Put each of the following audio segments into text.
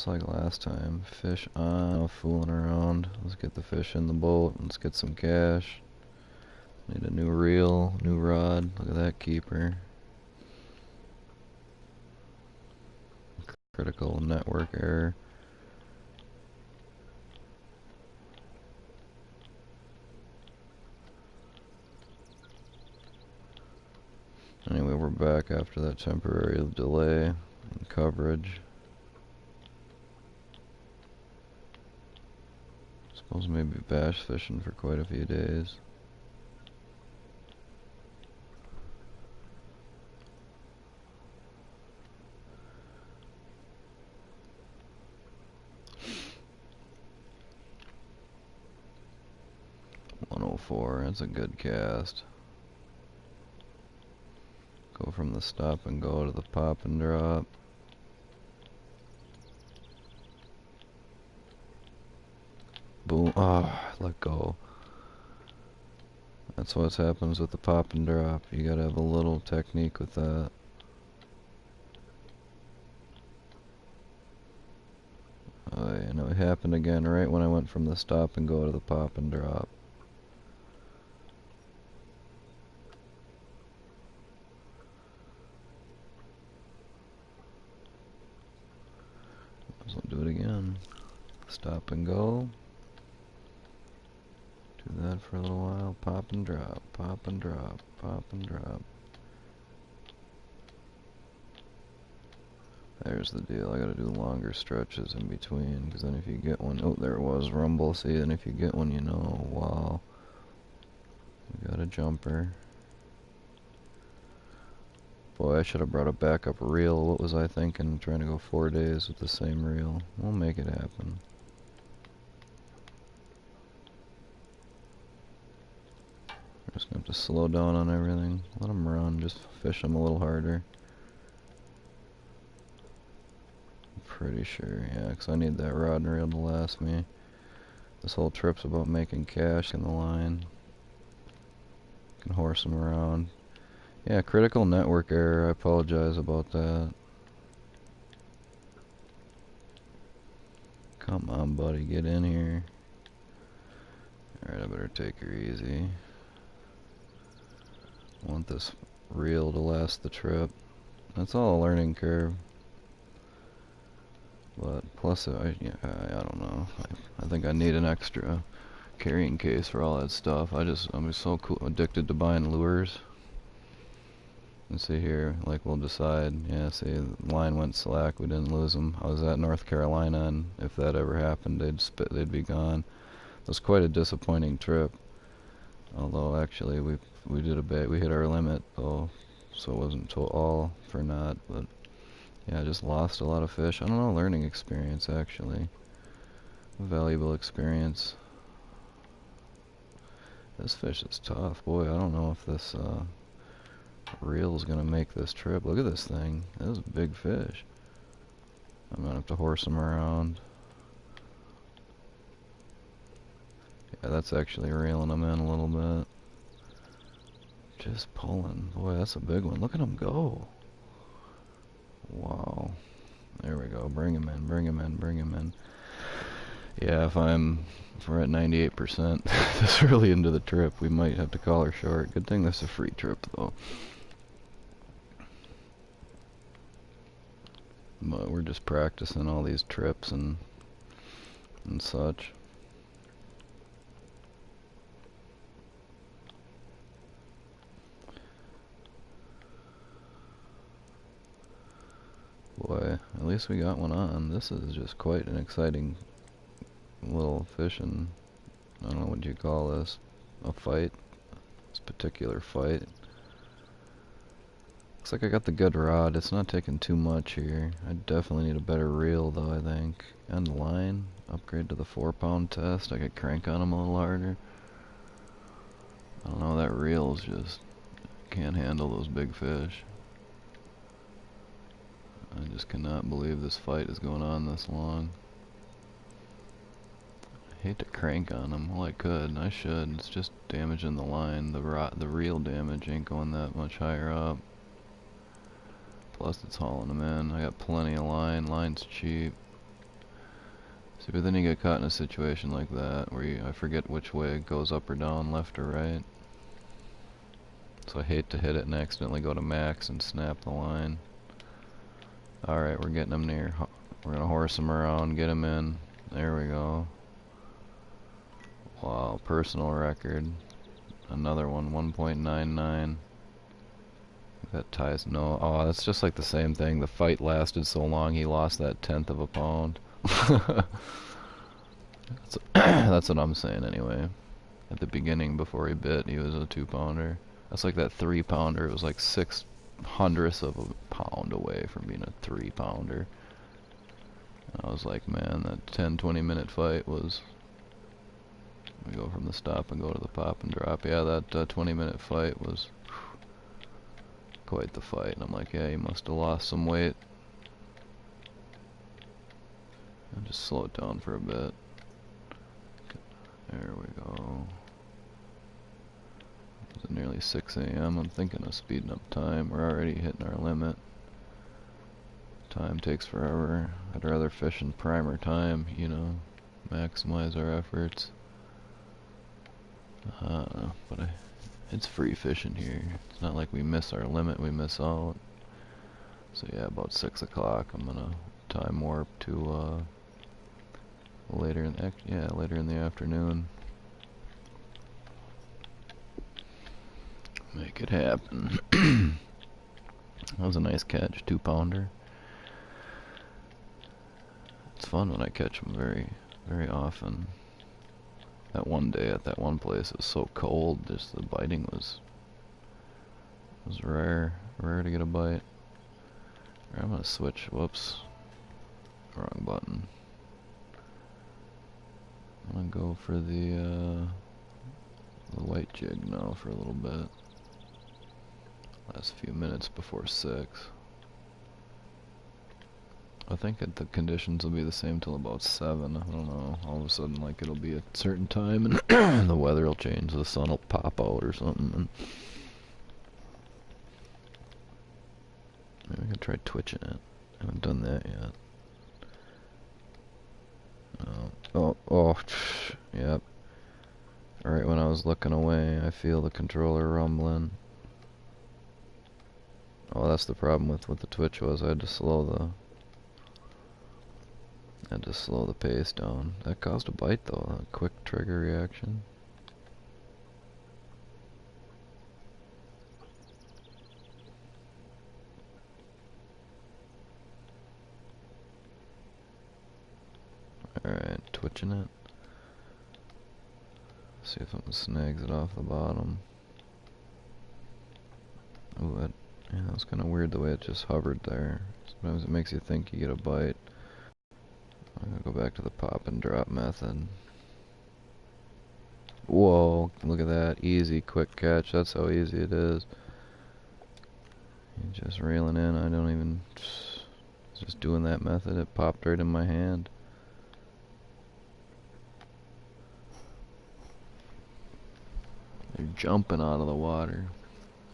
just like last time. Fish on, fooling around. Let's get the fish in the boat. Let's get some cash. Need a new reel, new rod. Look at that keeper. Critical network error. Anyway, we're back after that temporary delay in coverage. Suppose maybe bass fishing for quite a few days. .104, that's a good cast. Go from the stop and go to the pop and drop. Boom. Ah, let go. That's what happens with the pop and drop. You gotta have a little technique with that. Oh, yeah, no, it happened again right when I went from the stop and go to the pop and drop. So I'll do it again. Stop and go. Do that for a little while. Pop and drop, pop and drop, pop and drop. There's the deal. I gotta do longer stretches in between, because then if you get one, oh, there it was, rumble. See, and if you get one, you know, wow, we got a jumper. Boy, I should have brought a backup reel. What was I thinking? Trying to go 4 days with the same reel. We'll make it happen. We're just gonna have to slow down on everything. Let them run. Just fish them a little harder. Pretty sure, yeah, because I need that rod and reel to last me. This whole trip's about making cash in the line. Can horse them around. Yeah, critical network error. I apologize about that. Come on, buddy, get in here. Alright, I better take her easy. I want this reel to last the trip. That's all a learning curve. But plus, I don't know. I think I need an extra carrying case for all that stuff. I'm so addicted to buying lures. Let's see here, like we'll decide. Yeah, see, the line went slack. We didn't lose them. I was at North Carolina, and if that ever happened, they'd be gone. It was quite a disappointing trip. Although actually, we did we hit our limit though, so it wasn't all for naught. But yeah, I just lost a lot of fish. I don't know, learning experience actually, a valuable experience. This fish is tough, boy. I don't know if this reel's gonna make this trip. Look at this thing. That was a big fish. I'm gonna have to horse him around. Yeah, that's actually reeling him in a little bit. Just pulling. Boy, that's a big one. Look at him go. Wow. There we go. Bring him in, bring him in, bring him in. Yeah, if we're at 98% this early into the trip, we might have to call her short. Good thing this is a free trip, though. But we're just practicing all these trips and such. Boy, at least we got one on. This is just quite an exciting little fishing. I don't know what you call this. A fight. This particular fight. Looks like I got the good rod. It's not taking too much here. I definitely need a better reel though, I think. On the line. Upgrade to the 4-pound test. I could crank on them a little harder. I don't know, that reel's just can't handle those big fish. I just cannot believe this fight is going on this long. I hate to crank on them. Well, I could, and I should. It's just damaging the line. The reel damage ain't going that much higher up. Plus, it's hauling them in. I got plenty of line. Line's cheap. See, but then you get caught in a situation like that where I forget which way it goes, up or down, left or right. So I hate to hit it and accidentally go to max and snap the line. Alright, we're getting him near. We're gonna horse him around, get him in. There we go. Wow, personal record. Another one, 1.99. That ties no. Oh, that's just like the same thing. The fight lasted so long, he lost that 1/10 of a pound. That's what I'm saying anyway. At the beginning, before he bit, he was a 2-pounder. That's like that 3-pounder. It was like 6/100ths of a pound away from being a 3-pounder. I was like, man, that 10-20 minute fight was. We go from the stop and go to the pop and drop. Yeah, that 20-minute fight was quite the fight. And I'm like, yeah, he must have lost some weight. I'll just slow it down for a bit. There we go. It's nearly 6 a.m. I'm thinking of speeding up time. We're already hitting our limit. Time takes forever. I'd rather fish in primer time, you know, maximize our efforts. But it's free fishing here. It's not like we miss our limit, we miss out. So yeah, about 6 o'clock I'm gonna time warp to later in the afternoon. Make it happen. That was a nice catch, 2-pounder. It's fun when I catch them very, very often. That one day at that one place, it was so cold, just the biting was rare to get a bite. I'm gonna switch, whoops, wrong button. I'm gonna go for the white jig now for a little bit. Last few minutes before 6. I think that the conditions will be the same till about 7. I don't know. All of a sudden, like, it'll be a certain time and the weather will change. The sun will pop out or something. And maybe I can try twitching it. I haven't done that yet. Oh, yep. Alright, when I was looking away, I feel the controller rumbling. Oh, that's the problem with what the twitch was. I had to slow the pace down. That caused a bite though, a quick trigger reaction. Alright, twitching it. See if something snags it off the bottom. Ooh, yeah, that was kind of weird the way it just hovered there. Sometimes it makes you think you get a bite. I'm gonna go back to the pop and drop method. Whoa, look at that. Easy, quick catch. That's how easy it is. You're just reeling in. I don't even... Just doing that method, it popped right in my hand. They're jumping out of the water.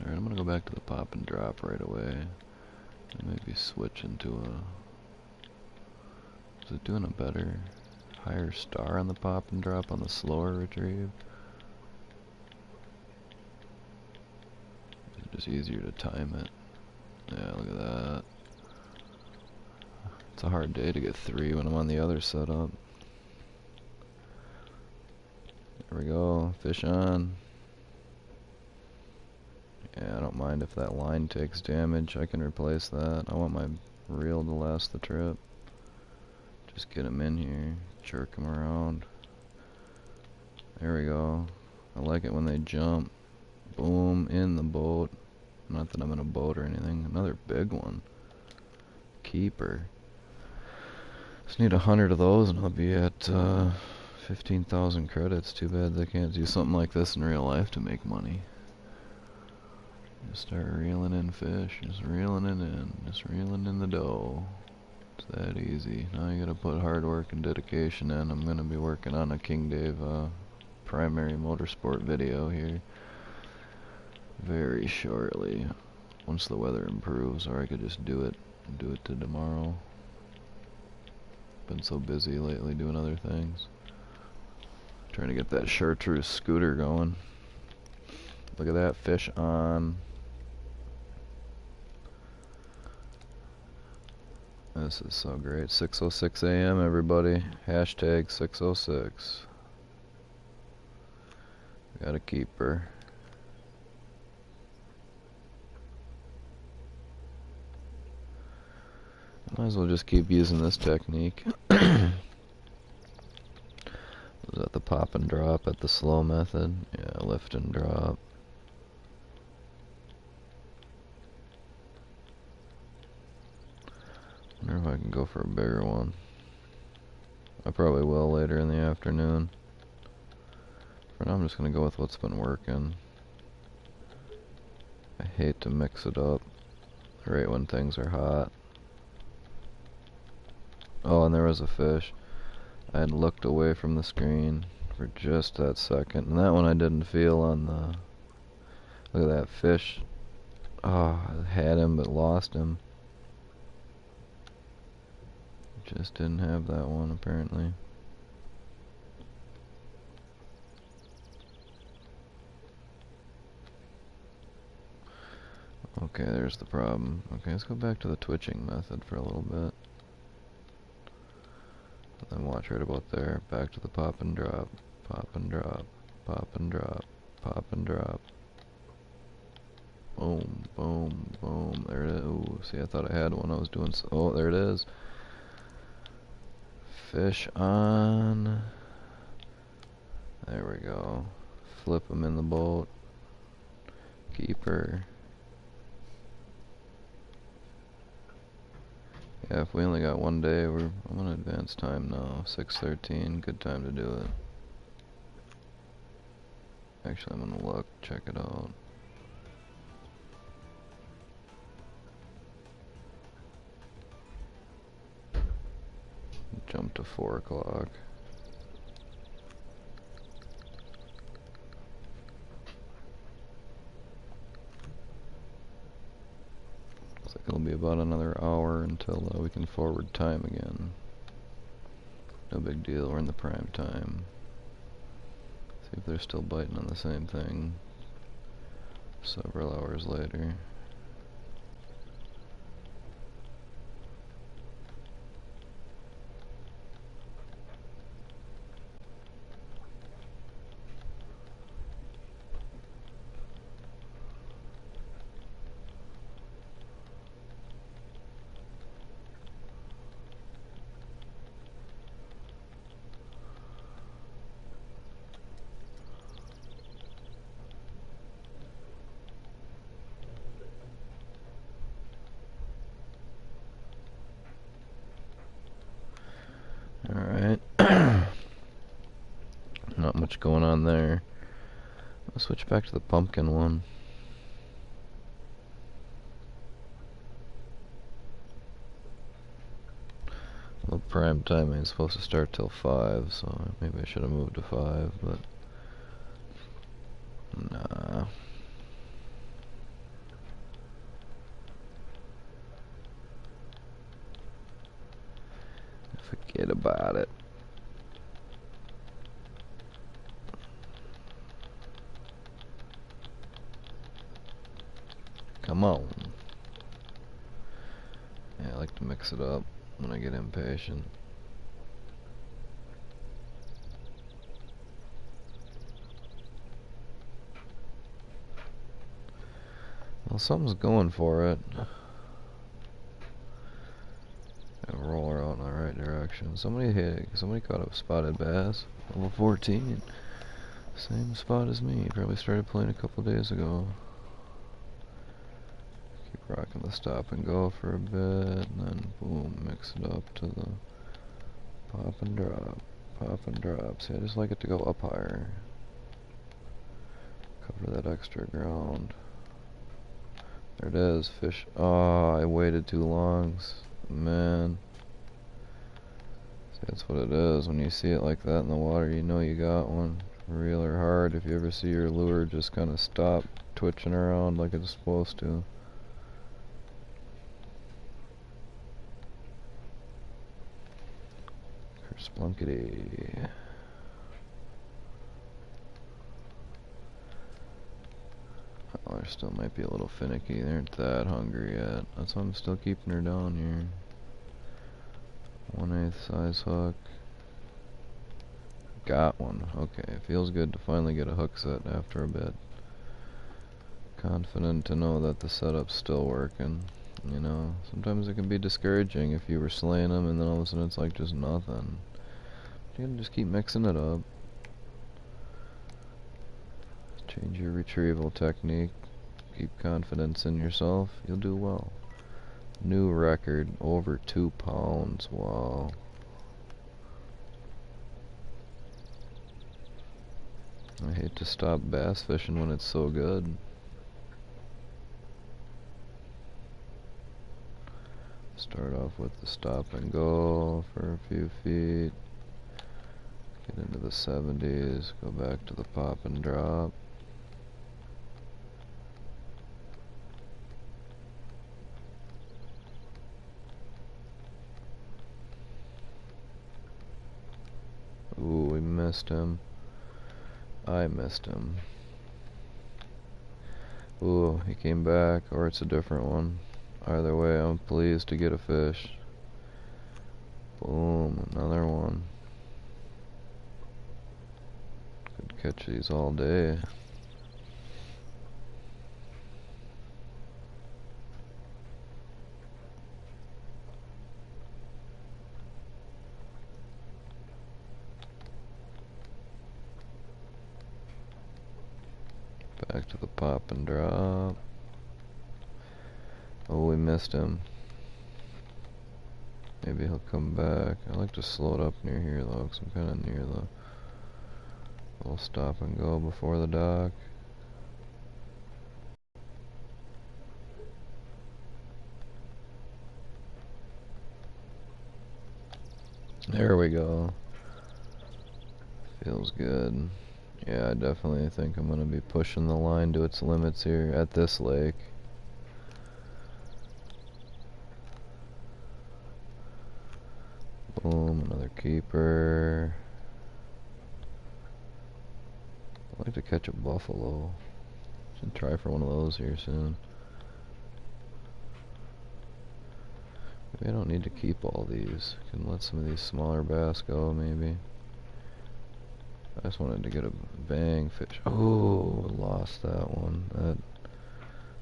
Alright, I'm gonna go back to the pop and drop right away. And maybe switch into a... Is it doing a better, higher star on the pop and drop on the slower retrieve? Is it just easier to time it? Yeah, look at that. It's a hard day to get 3 when I'm on the other setup. There we go, fish on. Yeah, I don't mind if that line takes damage, I can replace that. I want my reel to last the trip. Just get him in here, jerk him around. There we go. I like it when they jump. Boom, in the boat. Not that I'm in a boat or anything. Another big one. Keeper. Just need 100 of those and I'll be at 15,000 credits. Too bad they can't do something like this in real life to make money. Just start reeling in fish. Just reeling it in. Just reeling in the dough. It's that easy. Now you gotta put hard work and dedication in. I'm gonna be working on a King Dave primary motorsport video here very shortly. Once the weather improves, or I could just do it to tomorrow. Been so busy lately doing other things. Trying to get that chartreuse scooter going. Look at that fish on. This is so great. 6:06 a.m. everybody. Hashtag 6:06. Got a keeper. Might as well just keep using this technique. Was that the pop and drop at the slow method? Yeah, lift and drop. Wonder if I can go for a bigger one. I probably will later in the afternoon. For now I'm just gonna go with what's been working. I hate to mix it up right when things are hot. Oh, and there was a fish. I had looked away from the screen for just that second, and that one I didn't feel on the... Look at that fish. Oh, I had him but lost him. Just didn't have that one apparently. Okay, there's the problem. Okay, let's go back to the twitching method for a little bit. And then watch right about there. Back to the pop and drop. Pop and drop. Pop and drop. Pop and drop. Boom, boom, boom. There it is. Ooh, see, I thought I had one. I was doing so. Oh, there it is. Fish on. There we go. Flip him in the boat. Keeper. Yeah, if we only got one day, I'm on advanced time now. 6:13. Good time to do it. Actually, I'm gonna look. Check it out. Jump to 4 o'clock. Looks like it'll be about another hour until we can forward time again. No big deal, we're in the prime time. See if they're still biting on the same thing several hours later. Alright. Not much going on there. I'll switch back to the pumpkin one. Well, prime time ain't supposed to start till 5, so maybe I should have moved to 5, but nah. Forget about it. Come on. Yeah, I like to mix it up when I get impatient. Well, something's going for it. Roll her out in the right direction. Somebody caught a spotted bass. Level 14. Same spot as me. Probably started playing a couple days ago. Keep rocking the stop and go for a bit, and then boom, mix it up to the pop and drop. Pop and drop. See, I just like it to go up higher. Cover that extra ground. There it is, fish. Oh, I waited too long. Man. See, that's what it is. When you see it like that in the water, you know you got one. Reel her hard. If you ever see your lure just kind of stop twitching around like it's supposed to. Splunkety. Oh, they still might be a little finicky. They aren't that hungry yet. That's why I'm still keeping her down here. 1/8 size hook. Got one. Okay, it feels good to finally get a hook set after a bit. Confident to know that the setup's still working. You know, sometimes it can be discouraging if you were slaying them and then all of a sudden it's like just nothing. You can just keep mixing it up. Change your retrieval technique. Keep confidence in yourself. You'll do well. New record, over 2 pounds. Wow. I hate to stop bass fishing when it's so good. Start off with the stop and go for a few feet. Get into the 70s. Go back to the pop and drop. Ooh, we missed him. I missed him. Ooh, he came back, or it's a different one. Either way, I'm pleased to get a fish. Boom, another one. Could catch these all day. Back to the pop and drop. Oh, we missed him. Maybe he'll come back. I like to slow it up near here though, because I'm kind of near the little stop and go before the dock. There we go. Feels good. Yeah, I definitely think I'm going to be pushing the line to its limits here at this lake. Boom, another keeper. I'd like to catch a buffalo. Should try for one of those here soon. Maybe I don't need to keep all these. Can let some of these smaller bass go, maybe. I just wanted to get a bang fish. Oh, lost that one.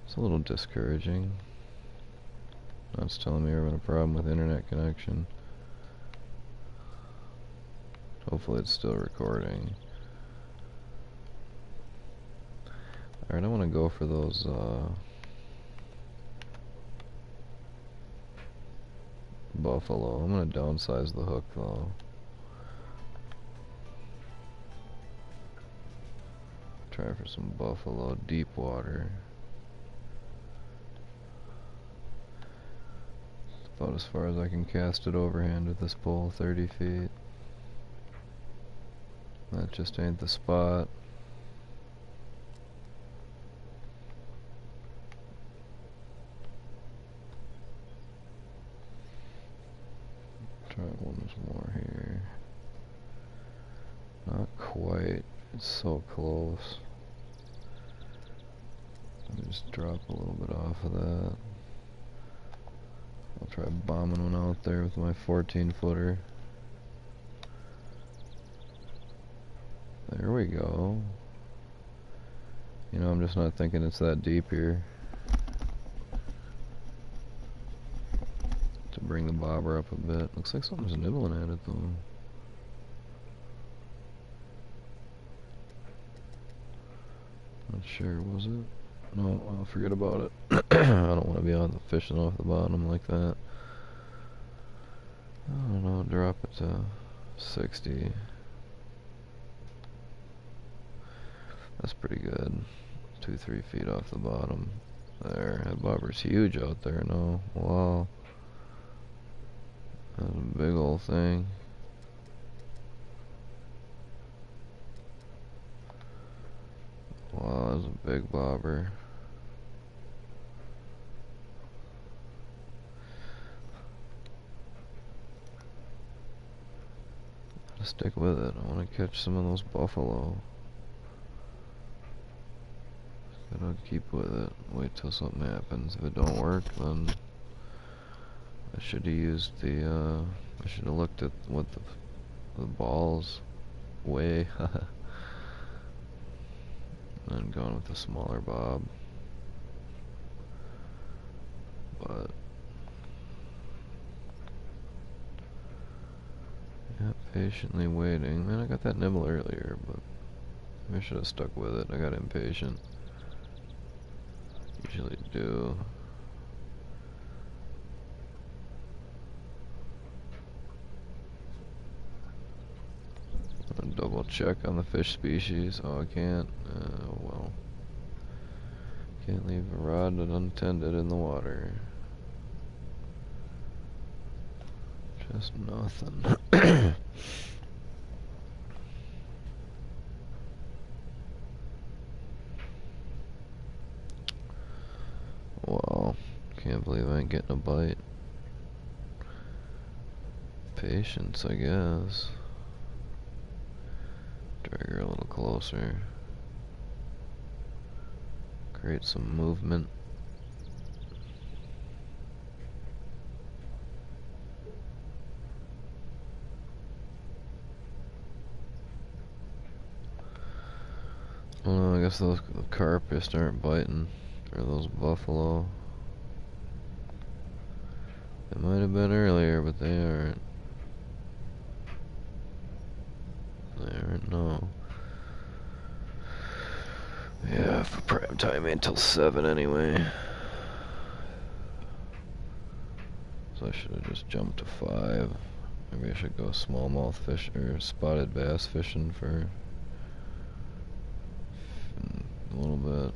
That's a little discouraging. That's telling me we're having a problem with internet connection. Hopefully it's still recording. Alright, I want to go for those buffalo. I'm going to downsize the hook though. Try for some buffalo deep water. It's about as far as I can cast it overhand with this pole, 30 feet. That just ain't the spot. Try one more here. Not quite. It's so close. Let me just drop a little bit off of that. I'll try bombing one out there with my 14-footer. There we go. You know, I'm just not thinking it's that deep here. To bring the bobber up a bit. Looks like something's nibbling at it though. Not sure, was it? No, I'll forget about it. I don't want to be on the fishing off the bottom like that. I don't know, drop it to 60. That's pretty good. 2-3 feet off the bottom. There, that bobber's huge out there, no? Wow. That's a big old thing. Wow, that's a big bobber. Stick with it. I want to catch some of those buffalo. Gotta keep with it. Wait till something happens. If it don't work, then I should have used the, I should have looked at what the balls weigh. And gone with the smaller bob. But yeah, patiently waiting. Man, I got that nibble earlier, but maybe I should have stuck with it. I got impatient. Usually do. Double check on the fish species. Oh, I can't. Well. Can't leave a rod untended in the water. Just nothing. Well, can't believe I ain't getting a bite. Patience, I guess. Drag her a little closer. Create some movement. Well, I guess those carp just aren't biting. Or those buffalo. They might have been earlier, but they aren't. They aren't, no. Yeah, for prime time ain't till 7 anyway. So I should have just jumped to 5. Maybe I should go smallmouth fish or spotted bass fishing for a little bit.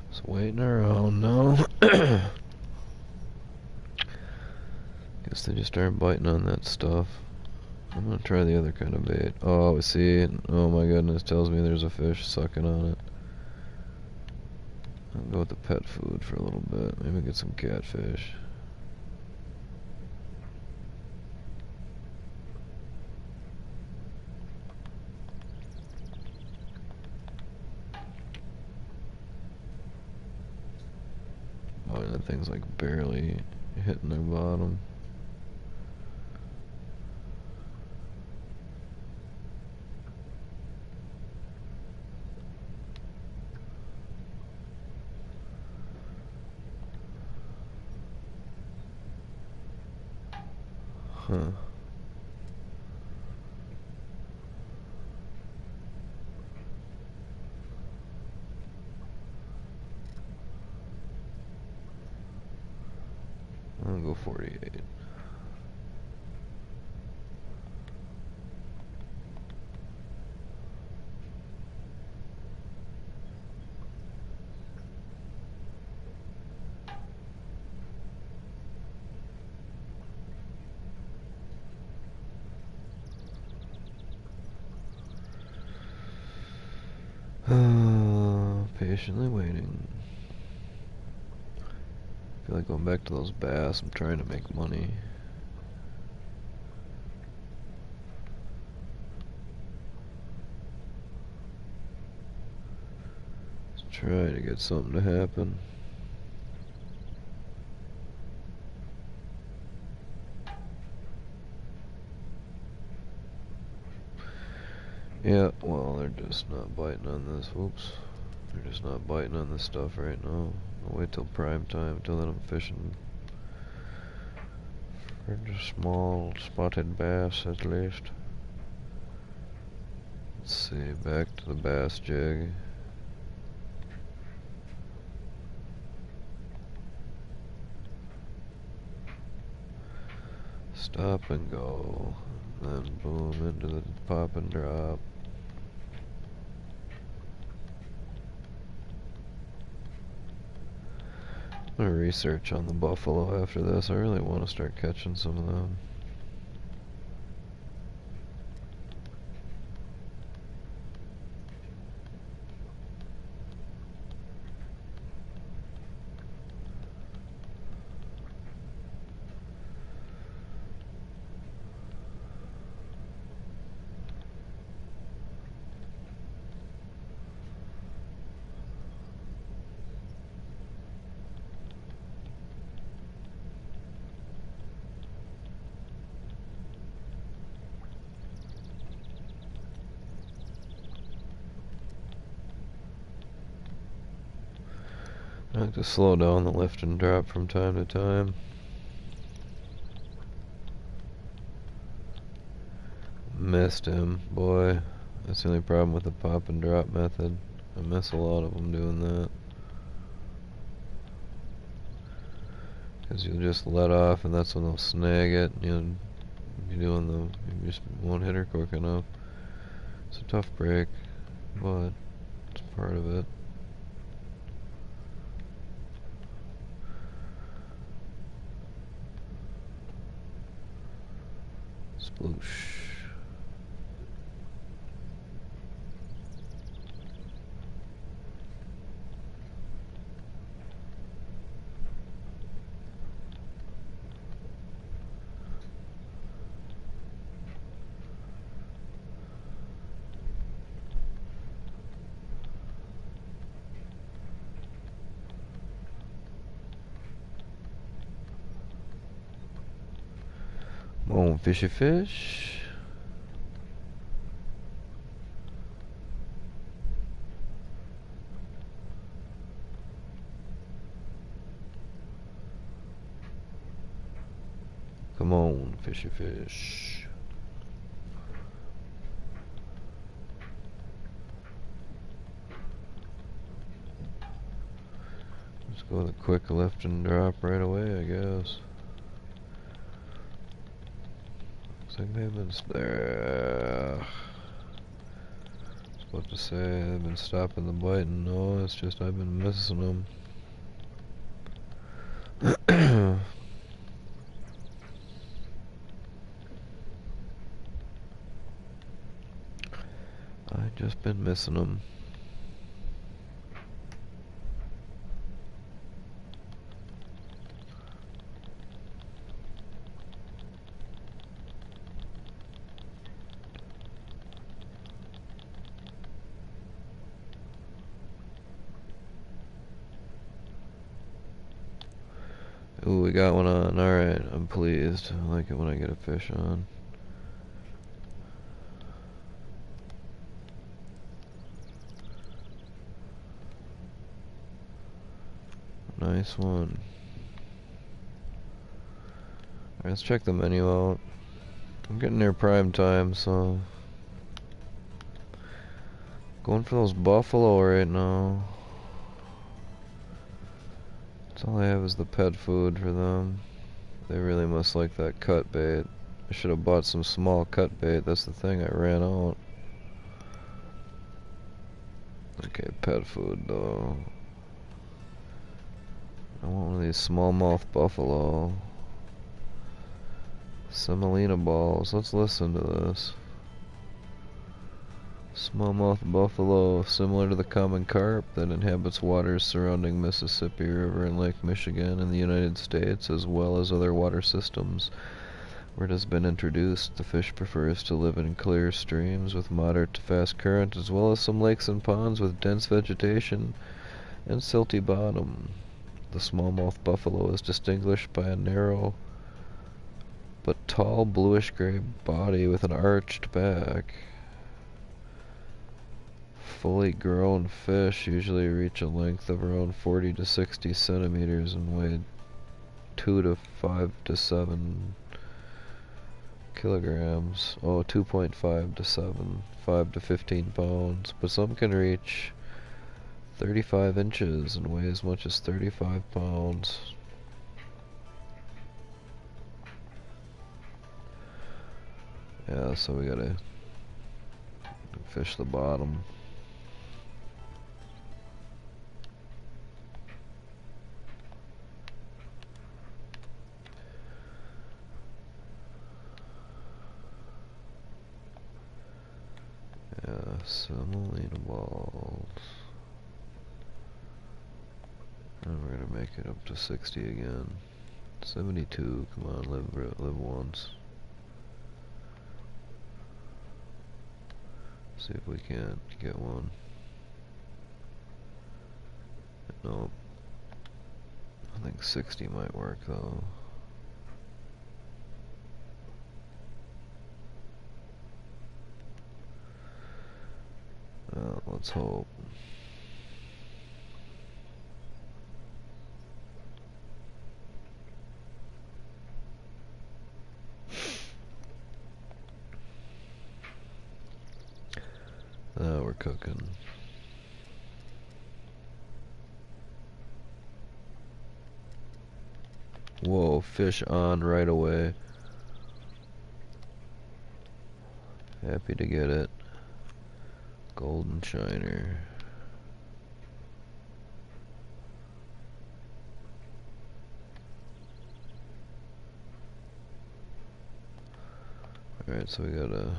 Just waiting around now. Guess they just aren't biting on that stuff. I'm gonna try the other kind of bait. Oh, see, oh my goodness, tells me there's a fish sucking on it. I'll go with the pet food for a little bit. Maybe get some catfish. Oh, that thing's like barely hitting their bottom. Huh. I'll go 48. Patiently waiting. I feel like going back to those bass. I'm trying to make money. Let's try to get something to happen. Yeah, well, they're just not biting on this. Whoops. They're just not biting on this stuff right now. I'll wait till prime time, till then I'm fishing for the small spotted bass at least. Let's see, back to the bass jig. Stop and go. Then boom into the pop and drop. I'm gonna research on the buffalo after this. I really want to start catching some of them. I like to slow down the lift and drop from time to time. Missed him, boy. That's the only problem with the pop and drop method. I miss a lot of them doing that. Because you'll just let off and that's when they'll snag it. You just won't hit her quick enough. It's a tough break, but it's part of it. Sploosh. Come on, fishy fish. Come on, fishy fish. Let's go with a quick lift and drop right away, I guess. Looks like they've been there. I was about to say I've been stopping the biting. No, it's just I've been missing them. I've just been missing them. Ooh, we got one on. Alright, I'm pleased. I like it when I get a fish on. Nice one. Alright, let's check the menu out. I'm getting near prime time, so going for those buffalo right now. That's all I have is the pet food for them. They really must like that cut bait. I should have bought some small cut bait. That's the thing, I ran out. Okay, pet food though. I want one of these smallmouth buffalo. Semolina balls. Let's listen to this. Smallmouth buffalo, similar to the common carp that inhabits waters surrounding Mississippi River and Lake Michigan in the United States, as well as other water systems where it has been introduced. The fish prefers to live in clear streams with moderate to fast current, as well as some lakes and ponds with dense vegetation and silty bottom. The smallmouth buffalo is distinguished by a narrow but tall bluish-gray body with an arched back. Fully grown fish usually reach a length of around 40 to 60 centimeters and weigh 2 to 5 to 7 kilograms. Oh, 2.5 to 7, 5 to 15 pounds. But some can reach 35 inches and weigh as much as 35 pounds. Yeah, so we gotta fish the bottom. Yeah, semolina balls. And we're gonna make it up to 60 again. 72, come on, live once. See if we can't get one. Nope. I think 60 might work though. Let's hope. We're cooking. Whoa, fish on right away. Happy to get it. Golden shiner. Alright, so we gotta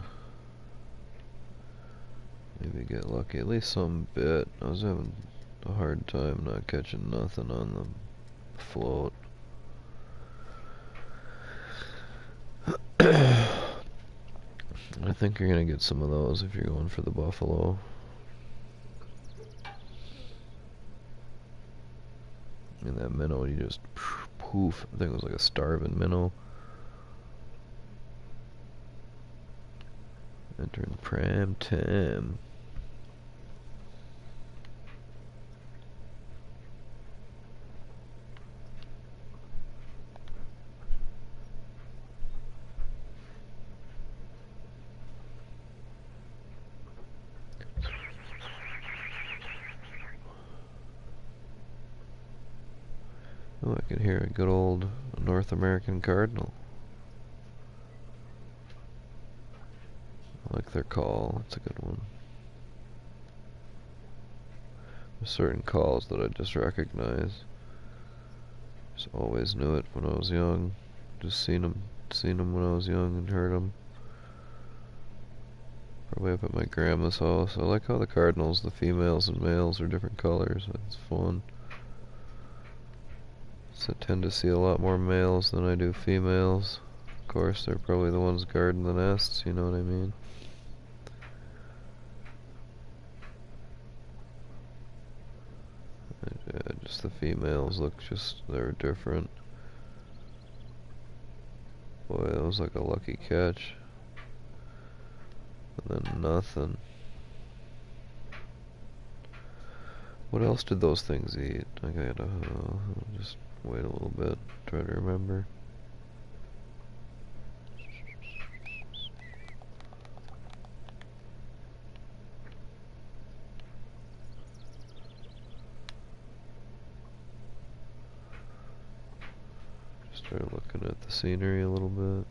maybe get lucky. At least some bit. I was having a hard time not catching nothing on the float. I think you're gonna get some of those if you're going for the buffalo. And that minnow, you just poof. I think it was like a starving minnow. Entering prime time. Oh, I can hear a good old North American cardinal. I like their call. It's a good one. There's certain calls that I just recognize. Just always knew it when I was young. Just seen them when I was young and heard them. Probably up at my grandma's house. I like how the cardinals, the females and males, are different colors. It's fun. So I tend to see a lot more males than I do females. Of course, they're probably the ones guarding the nests, you know what I mean? Yeah, just the females look they're different. Boy, that was like a lucky catch. And then nothing. What else did those things eat? I gotta just wait a little bit, try to remember. Start looking at the scenery a little bit.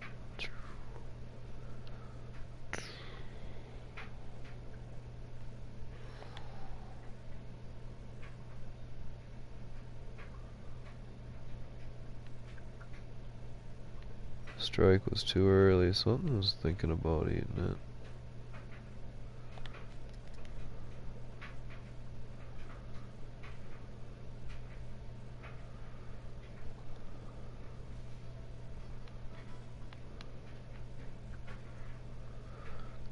Strike was too early. Something was thinking about eating it.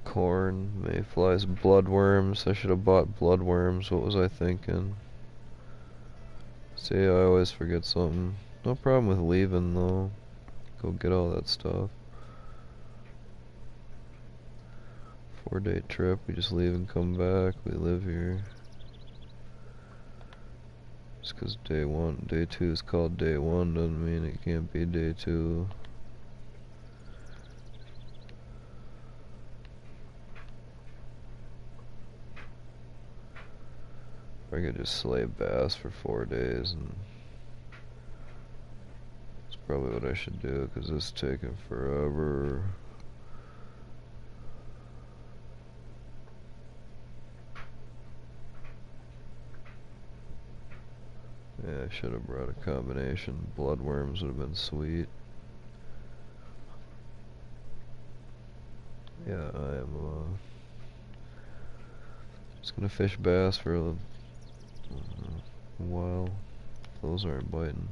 Corn, mayflies, bloodworms. I should have bought bloodworms. What was I thinking? See, I always forget something. No problem with leaving though. Go get all that stuff. 4-day trip. We just leave and come back. We live here. Just 'cause day 2 is called day 1 doesn't mean it can't be day 2. I could just slay bass for 4 days, and that's probably what I should do, 'cause this is taking forever. I should have brought a combination. Bloodworms would have been sweet. Yeah, I am just gonna fish bass for a while. Those aren't biting.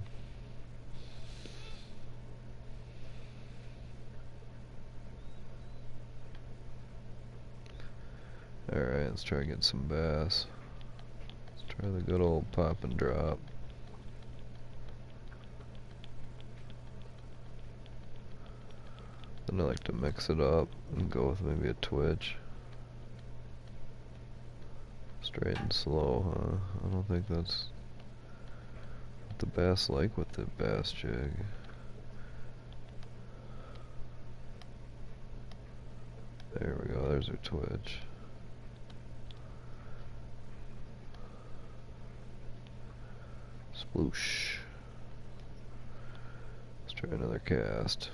Alright, let's try to get some bass. Let's try the good old pop and drop. Then I like to mix it up and go with maybe a twitch. Straight and slow, huh? I don't think that's what the bass like with the bass jig. There we go, there's our twitch. Sploosh. Let's try another cast.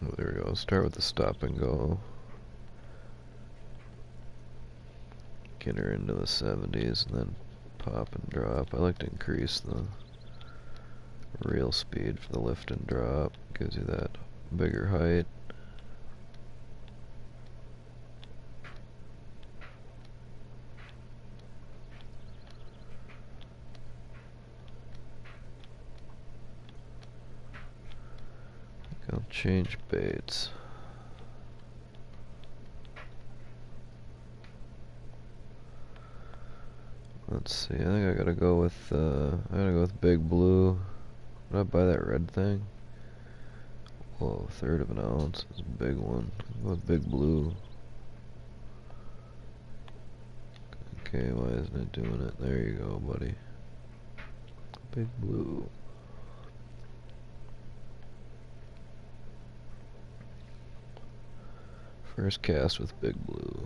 Oh, there we go. Start with the stop and go. Get her into the 70s and then pop and drop. I like to increase the reel speed for the lift and drop. Gives you that bigger height. I'll change baits. Let's see, I think I gotta go with Big Blue. Did I buy that red thing? Whoa, 1/3 of an ounce. It's a big one. I'll go with Big Blue. Okay, why isn't it doing it? There you go, buddy. Big Blue. First cast with Big Blue.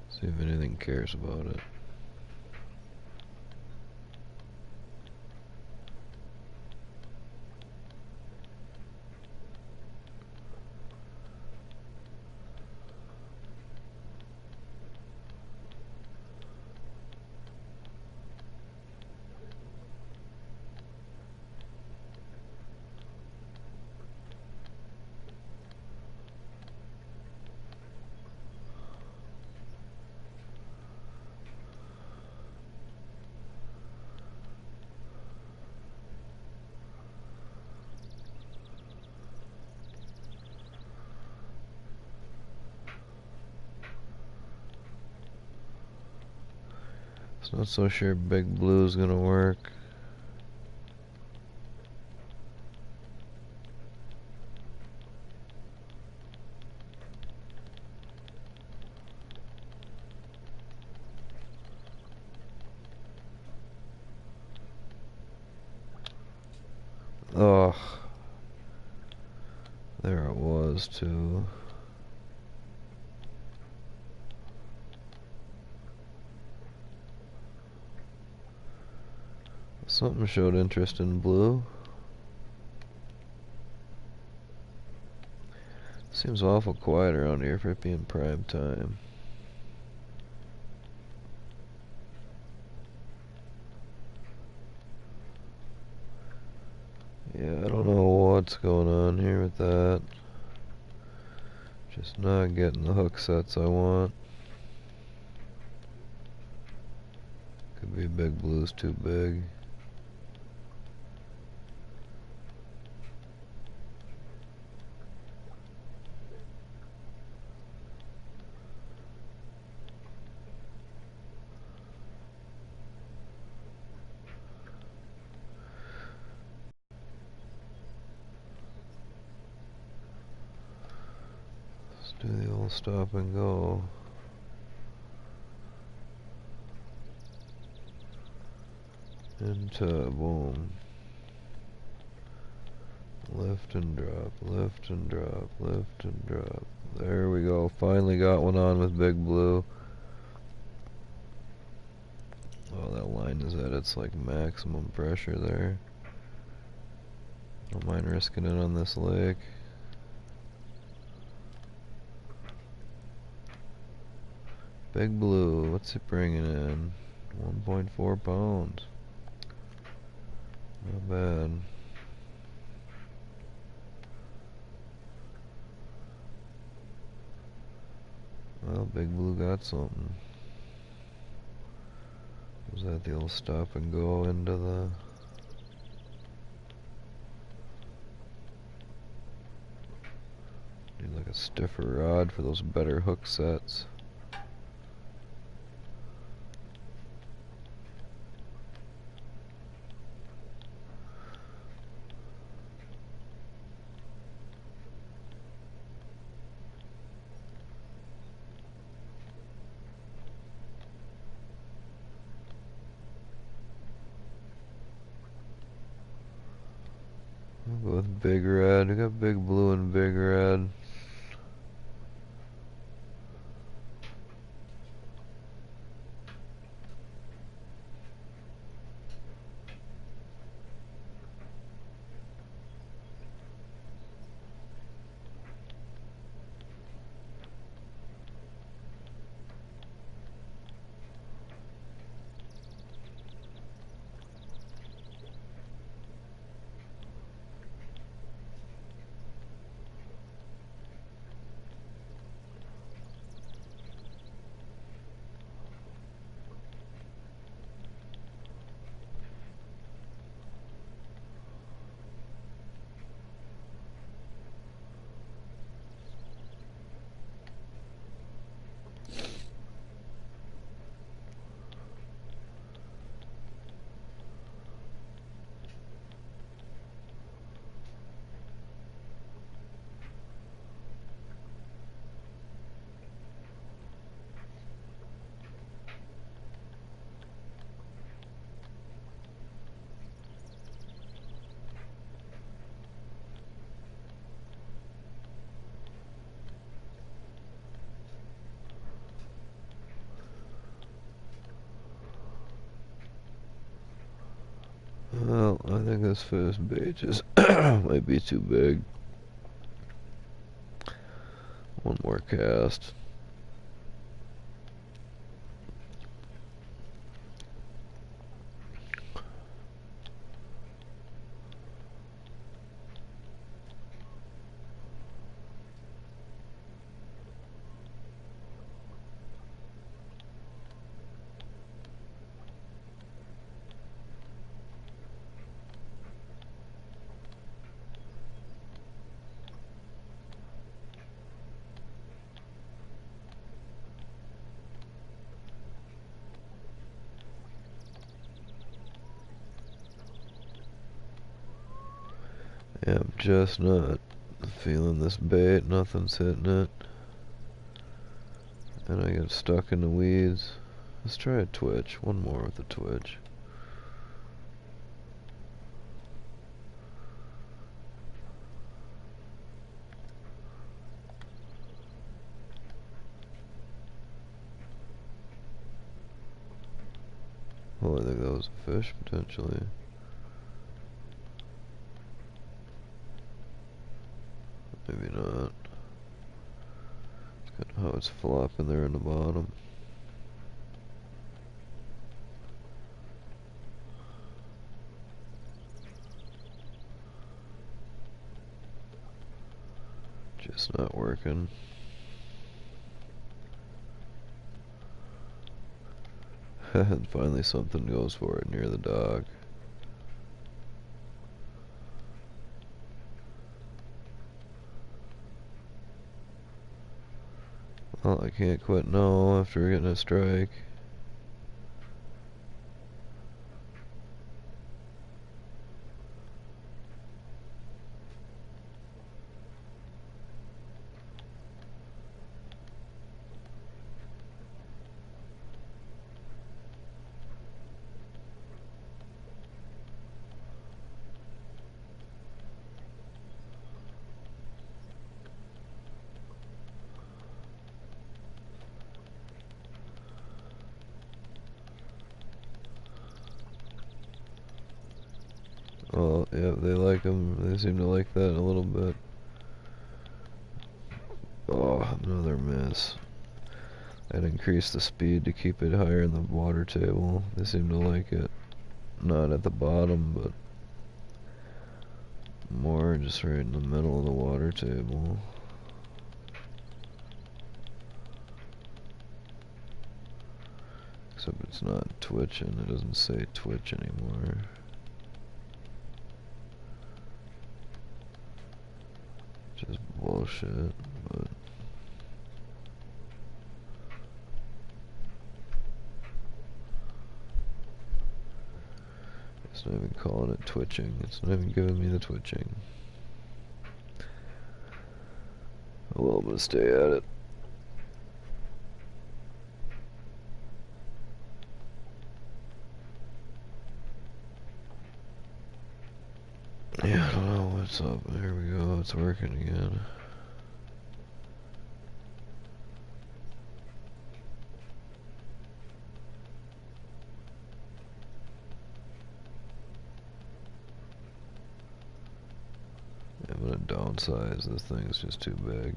See if anything cares about it. Not so sure Big Blue's gonna work. Ugh. There it was too. Something showed interest in blue. Seems awful quiet around here for it being prime time. Yeah, I don't know what's going on here with that. Just not getting the hook sets I want. Could be Big Blue's too big. Do the old stop and go. Into boom. Lift and drop, lift and drop, lift and drop. There we go. Finally got one on with Big Blue. Oh, that line is at its like maximum pressure there. Don't mind risking it on this lake. Big Blue, what's it bringing in? 1.4 pounds. Not bad. Well, Big Blue got something. Was that the old stop and go into the... Need like a stiffer rod for those better hook sets. I'll go with Big Red. I got Big Blue and Big Red. Well, I think this first bait just might be too big. One more cast. Yeah, I'm just not feeling this bait. Nothing's hitting it. And I get stuck in the weeds. Let's try a twitch. One more with a twitch. Oh, I think that was a fish, potentially. Maybe not. It's kind of how it's flopping there in the bottom. Just not working. And finally something goes for it near the dock. Well, I can't quit now after getting a strike. Oh, yeah, they like them. They seem to like that a little bit. Oh, another miss. and increase the speed to keep it higher in the water table. They seem to like it. Not at the bottom, but more just right in the middle of the water table. Except it's not twitching. It doesn't say twitch anymore. Just bullshit, but it's not even calling it twitching. It's not even giving me the twitching. Well, I'm gonna stay at it. Yeah, I don't know what's up. There we go. It's working again. I'm gonna downsize. This thing's just too big.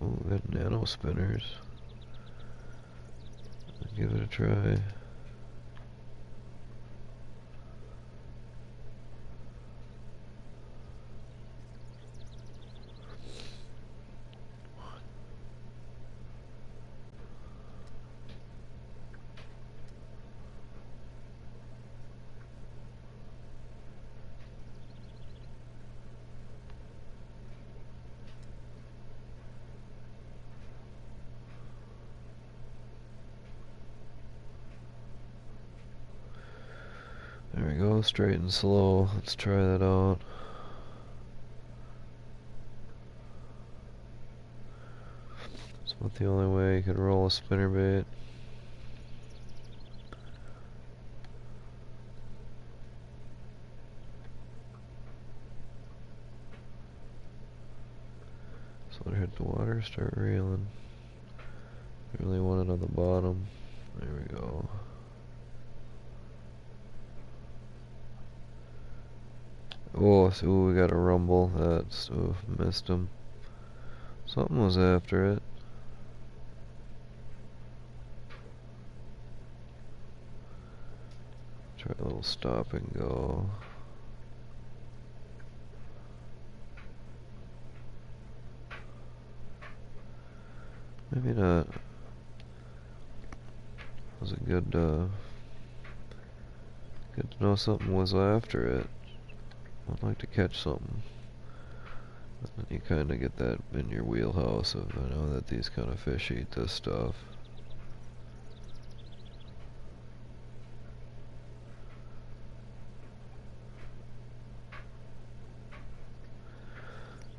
Oh, we got nano spinners. Give it a try. There we go, straight and slow. Let's try that out. It's about the only way you could roll a spinnerbait. So let it hit the water, start reeling. Really want it on the bottom. There we go. Oh, so we got a rumble. That's missed him. Something was after it. Try a little stop and go. Maybe not. Was it good? Good to know something was after it. I'd like to catch something. And you kind of get that in your wheelhouse of, I know that these kind of fish eat this stuff.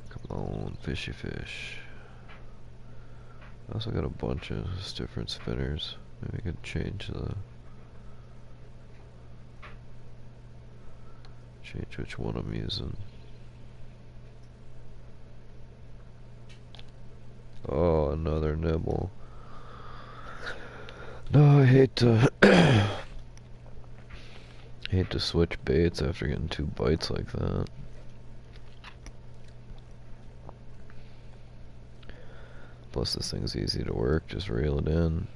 Come on, fishy fish. I also got a bunch of different spinners. Maybe I could change which one I'm using. Oh, another nibble. No, I hate to hate to switch baits after getting 2 bites like that. Plus this thing's easy to work, just reel it in.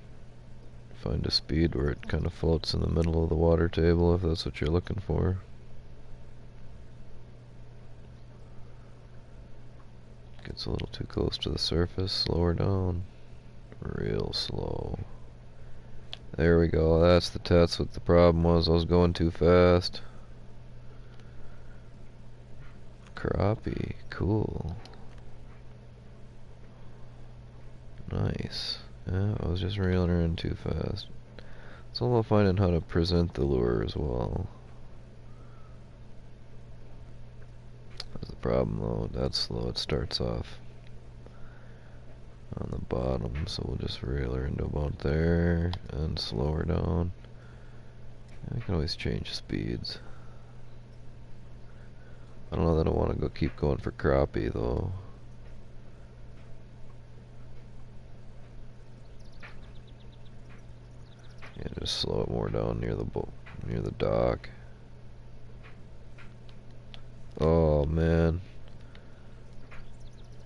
Find a speed where it kind of floats in the middle of the water table if that's what you're looking for. Gets a little too close to the surface, slow her down. Real slow. There we go, that's what the problem was. I was going too fast. Crappie, cool. Nice. Yeah, I was just reeling her in too fast. It's all about finding how to present the lure as well. That's the problem though, that's slow. It starts off on the bottom, so we'll just reel her into about there and slow her down. I can always change speeds. I don't know that I want to keep going for crappie though. Yeah, just slow it more down near the boat, near the dock. Oh man,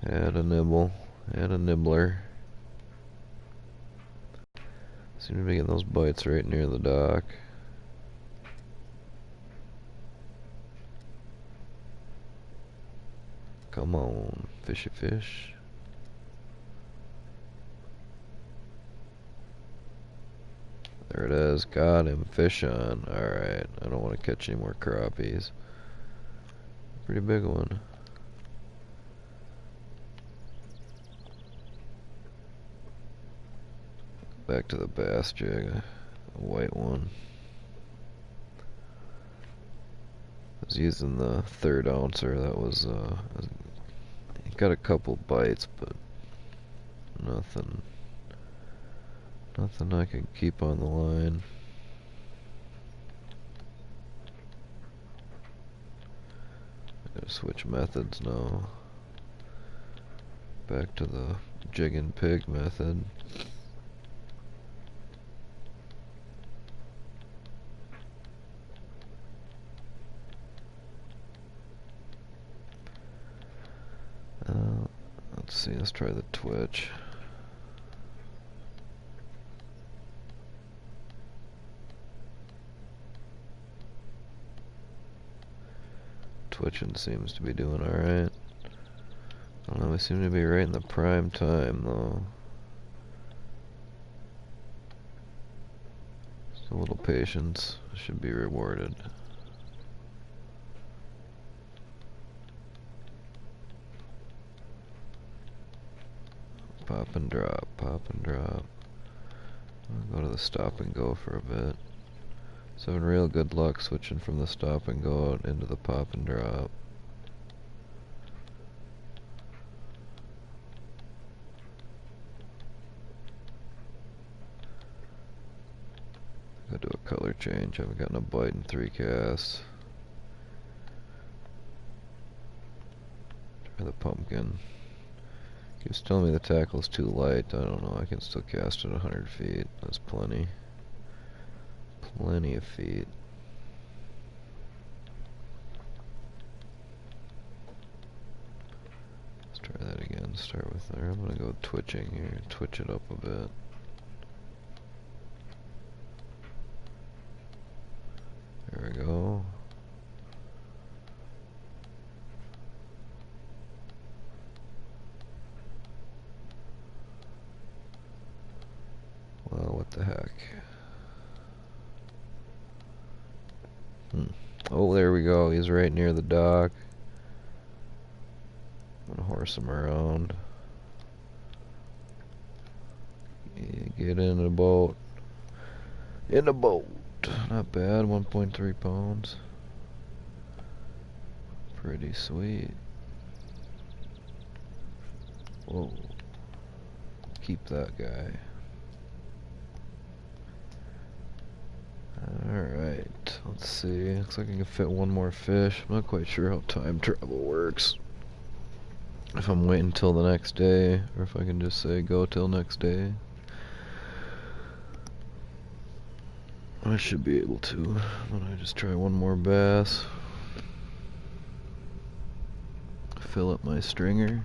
had a nibble, had a nibbler. Seem to be getting those bites right near the dock. Come on, fishy fish. There it is, got him, fish on. Alright, I don't want to catch any more crappies. Pretty big one. Back to the bass jig, a white one. I was using the 3rd ouncer. That was got a couple bites, but nothing I could keep on the line. I gotta switch methods now. Back to the jig and pig method. Let's see, let's try the twitch. Twitching seems to be doing alright. I don't know, we seem to be right in the prime time though. Just a little patience should be rewarded. Pop and drop, pop and drop. I'll go to the stop and go for a bit. So having real good luck switching from the stop and go out into the pop and drop. Gotta do a color change. Haven't gotten a bite in 3 casts. Try the pumpkin. Keeps telling me the tackle's too light. I don't know. I can still cast it 100 feet. That's plenty. Plenty of feet. Let's try that again. Start with there. I'm gonna go twitching here. Twitch it up a bit. There we go. Well, what the heck. Oh, there we go. He's right near the dock. I'm gonna horse him around. Get in the boat. In the boat. Not bad. 1.3 pounds. Pretty sweet. Whoa. Keep that guy. Alright, let's see. Looks like I can fit one more fish. I'm not quite sure how time travel works. If I'm waiting till the next day, or if I can just say go till next day. I should be able to. But I just try one more bass. Fill up my stringer.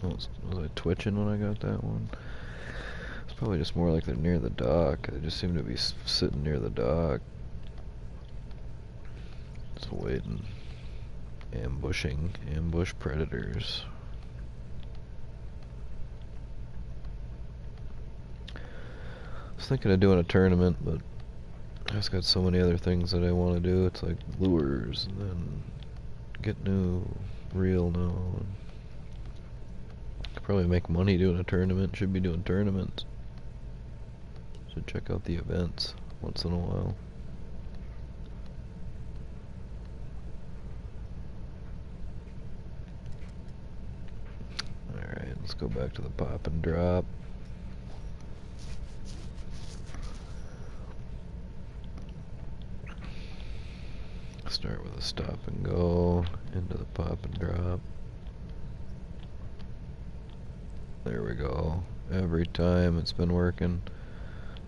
Was I twitching when I got that one? It's probably just more like they're near the dock. They just seem to be sitting near the dock. Just waiting. Ambushing. Ambush predators. I was thinking of doing a tournament, but I just got so many other things that I want to do. It's like lures, and then get new reel now. Could probably make money doing a tournament. Should be doing tournaments. Should check out the events once in a while. Alright, let's go back to the pop and drop. Start with a stop and go into the pop and drop. There we go. Every time it's been working.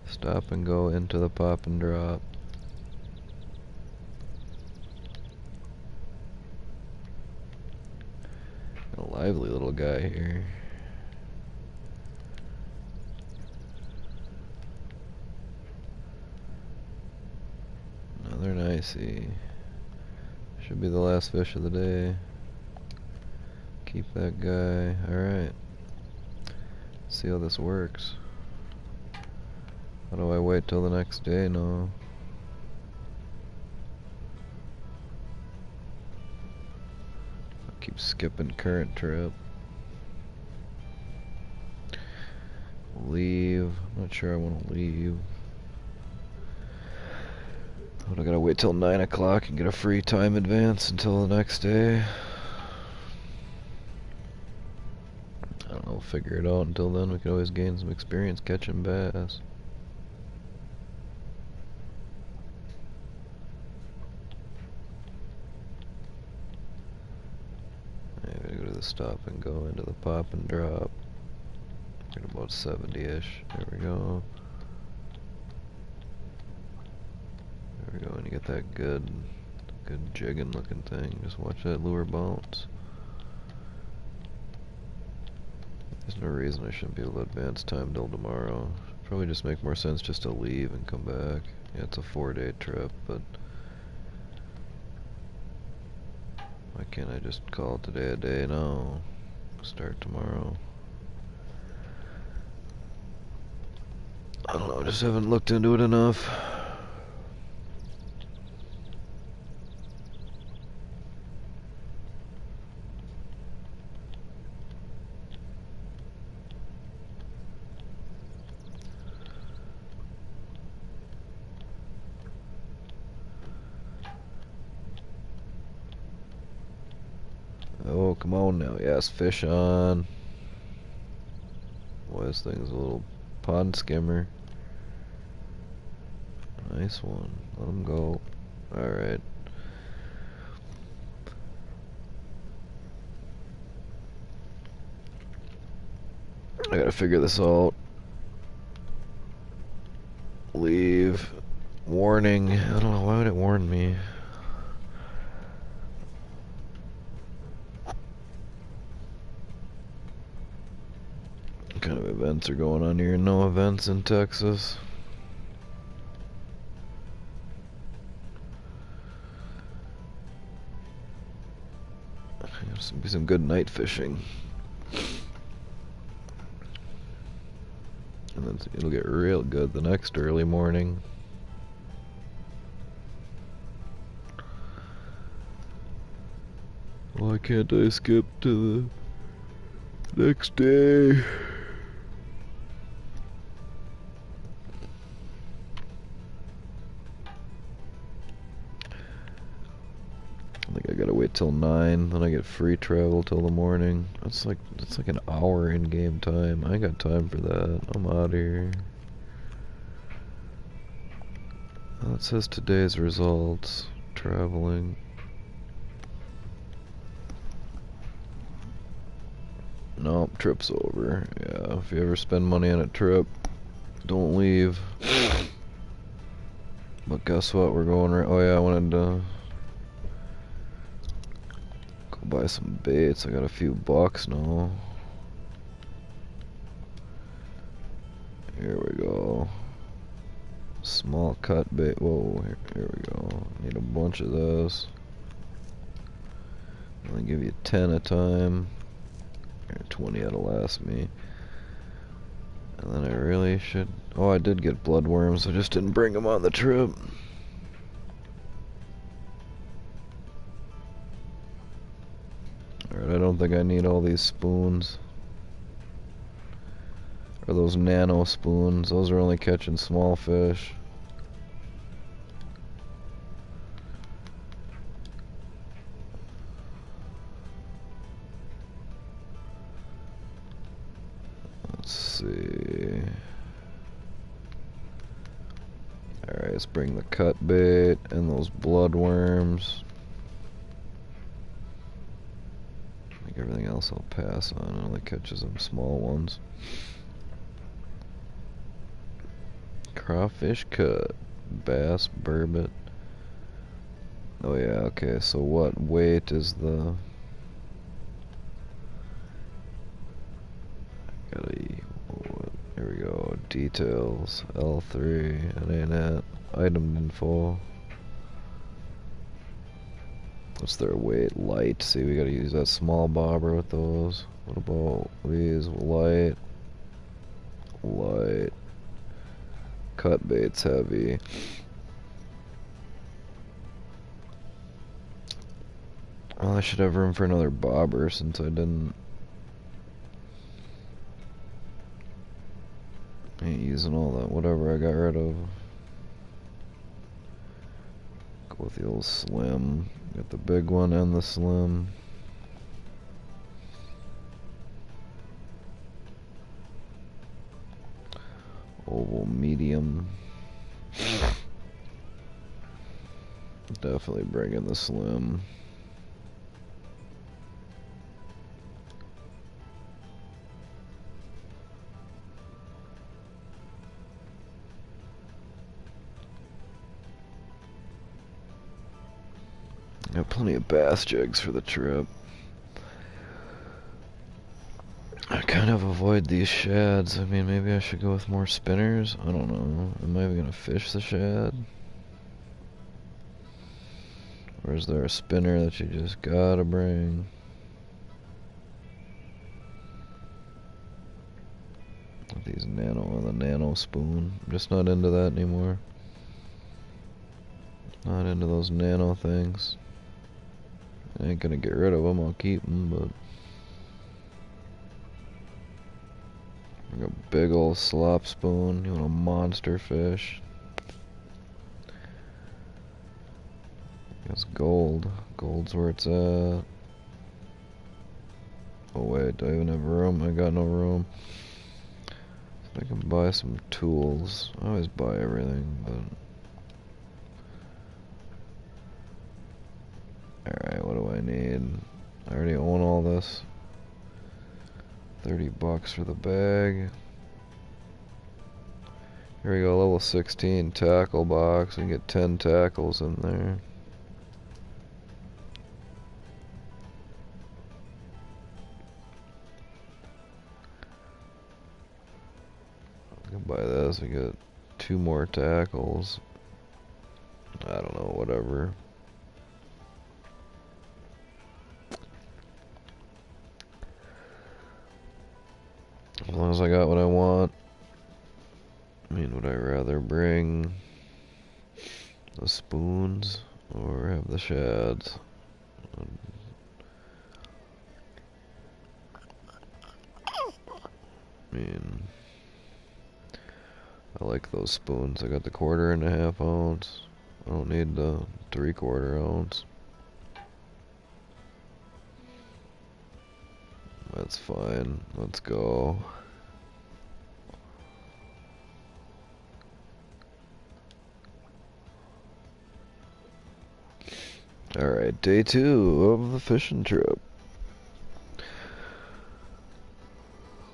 Stop and go into the pop and drop. A lively little guy here. Another nicey. Should be the last fish of the day. Keep that guy. Alright. See how this works. How do I wait till the next day? No. I'll keep skipping current trip. Leave. I'm not sure I want to leave. But I gotta wait till 9 o'clock and get a free time advance until the next day. I don't know, figure it out. Until then, we can always gain some experience catching bass. I gotta go to the stop and go into the pop and drop. Get about 70-ish. There we go. There we go, and you get that good jigging looking thing. Just watch that lure bounce. There's no reason I shouldn't be able to advance time till tomorrow. Probably just make more sense just to leave and come back. Yeah, it's a 4-day trip, but why can't I just call today a day now? Start tomorrow. I don't know, I just haven't looked into it enough. Oh, come on now. Yes, fish on. Boy, this thing's a little pond skimmer. Nice one. Let him go. Alright. I gotta figure this out. Leave. Warning. I don't know, why would it warn me? What kind of events are going on here? No events in Texas. There's be some good night fishing. And then it'll get real good the next early morning. Why can't I skip to the next day? I think I gotta wait till 9, then I get free travel till the morning. That's like an hour in game time. I ain't got time for that. I'm out of here. Well, it says today's results. Traveling. Nope, trip's over. Yeah, if you ever spend money on a trip, don't leave. But guess what? We're going right. Oh yeah, I wanted to go buy some baits. I got a few bucks now. Here we go. Small cut bait. Whoa, here we go. Need a bunch of those. I'll give you 10 a time. 20 ought to last me. And then I really should... Oh, I did get bloodworms. I just didn't bring them on the trip. Alright, I don't think I need all these spoons. Or those nano spoons. Those are only catching small fish. Let's see. Alright, guess bring the cut bait and those bloodworms. Like everything else I'll pass on. It only catches them small ones. Crawfish cut. Bass, burbot. Oh yeah, okay, so what weight is the... Here we go, details, L3, it ain't it. Item info. What's their weight? Light. See, we gotta use that small bobber with those. What about these? Light. Light. Cut bait's heavy. Well, I should have room for another bobber since I didn't... Ain't using all that whatever I got rid of. Go with the old slim. Got the big one and the slim. Oval medium. Definitely bring in the slim. Got plenty of bass jigs for the trip. I kind of avoid these shads. I mean, maybe I should go with more spinners. I don't know. Am I even gonna fish the shad? Or is there a spinner that you just gotta bring? These the nano spoon. I'm just not into that anymore. Not into those nano things. I ain't gonna get rid of them, I'll keep them, but... Like a big old slop spoon, you want a monster fish. That's gold. Gold's where it's at. Oh wait, do I even have room? I got no room. So I can buy some tools. I always buy everything, but... Alright, what do I need? I already own all this. $30 for the bag. Here we go, level 16 tackle box. We can get 10 tackles in there. I can buy this. We get 2 more tackles. I don't know, whatever. As long as I got what I want. I mean, would I rather bring the spoons or have the shads? I mean, I like those spoons. I got the 1.5 ounce. I don't need the 3/4 ounce. That's fine. Let's go. Alright, day 2 of the fishing trip.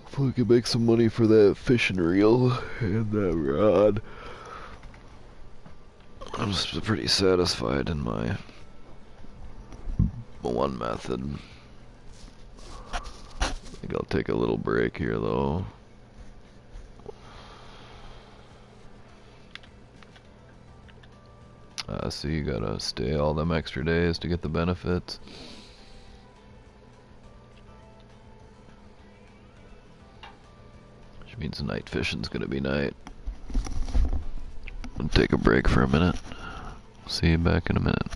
Hopefully we can make some money for that fishing reel and that rod. I'm just pretty satisfied in my one method. I think I'll take a little break here though. So you gotta stay all them extra days to get the benefits. Which means night fishing's gonna be night. I'll take a break for a minute. See you back in a minute.